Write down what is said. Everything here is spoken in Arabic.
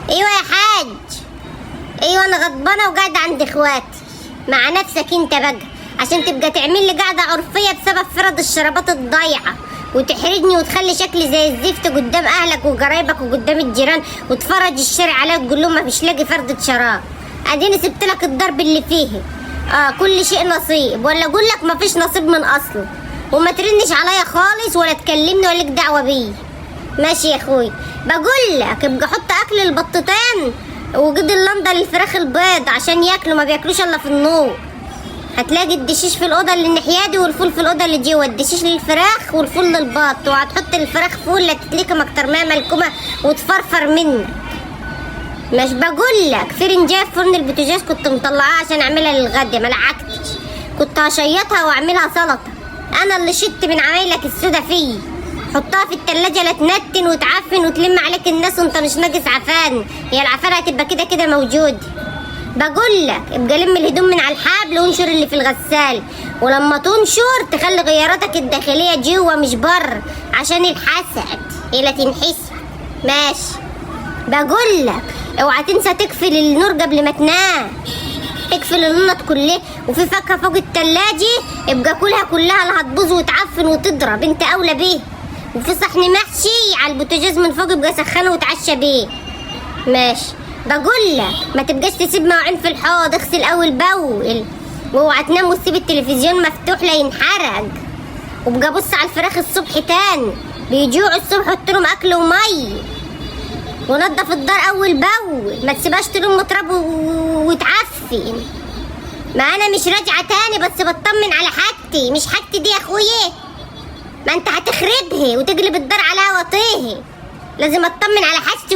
ايوه يا حاج. ايوه انا غضبانه وقاعده عند اخواتي. مع نفسك انت بقى، عشان تبقى تعمل لي قاعده عرفيه بسبب فرض الشرابات الضايعه، وتحرجني وتخلي شكلي زي الزفت قدام اهلك وقرايبك وقدام الجيران، وتفرج الشارع عليا وتقول لهم مفيش لاقي فردة شراب. اديني سبت لك الضرب اللي فيه. كل شيء نصيب، ولا اقول لك مفيش نصيب من اصله. وما ترنش عليا خالص ولا تكلمني ولا لك دعوه بيه. ماشي يا اخوي. بقول لك ابقى حط اكل البطتين وجد اللنده للفراخ البيض عشان ياكلوا، ما بياكلوش الا في النور. هتلاقي الدشيش في الاوضه اللي الناحيه دي والفول في الاوضه اللي جوه، الدشيش للفراخ والفول للبط، وهتحط الفراخ فول لا تتلكم اكتر ما ملكمه وتفرفر منك. مش بقول لك فرنجيه في فرن البوتاجاز كنت مطلعاها عشان اعملها للغدا، ما لعكتش، كنت هشيطها واعملها سلطه. انا اللي شدت من عمايلك السودا فيه. حطها في التلاجة لا تنتن وتعفن وتلم عليك الناس وانت مش ناقص عفان. هي العفانه هتبقى كده كده موجوده. بقول لك ابقى لم الهدوم من على الحبل وانشر اللي في الغسال، ولما تنشر تخلي غياراتك الداخليه جوه مش بره عشان الحسد هي تنحسد. ماشي. بقول لك اوعى تنسى تقفل النور قبل ما تنام. اقفل النط كلها، وفي فاكهه فوق التلاجة ابقى كلها لا هتبوظ وتعفن وتضرب، انت اولى بيه. وفي صحن محشي على البوتاجاز من فوق ابقى سخنه وتعشى بيه. ماشي. بقول لك ما تبقاش تسيب مواعين في الحوض، اغسل اول باول، واوعى تنام وتسيب التلفزيون مفتوح لا ينحرق. وابقى بص على الفراخ الصبح تاني، بيجوعوا الصبح حط لهم اكل ومي. ونضف الدار اول باول، ما تسيبهاش تلم تراب وتعفن. ما انا مش راجعه تاني، بس بطمن على حاجتي، مش حاجتي دي يا اخويا. ما انت هتخربها وتقلب الدار على وطيه. لازم اطمن على حاجتي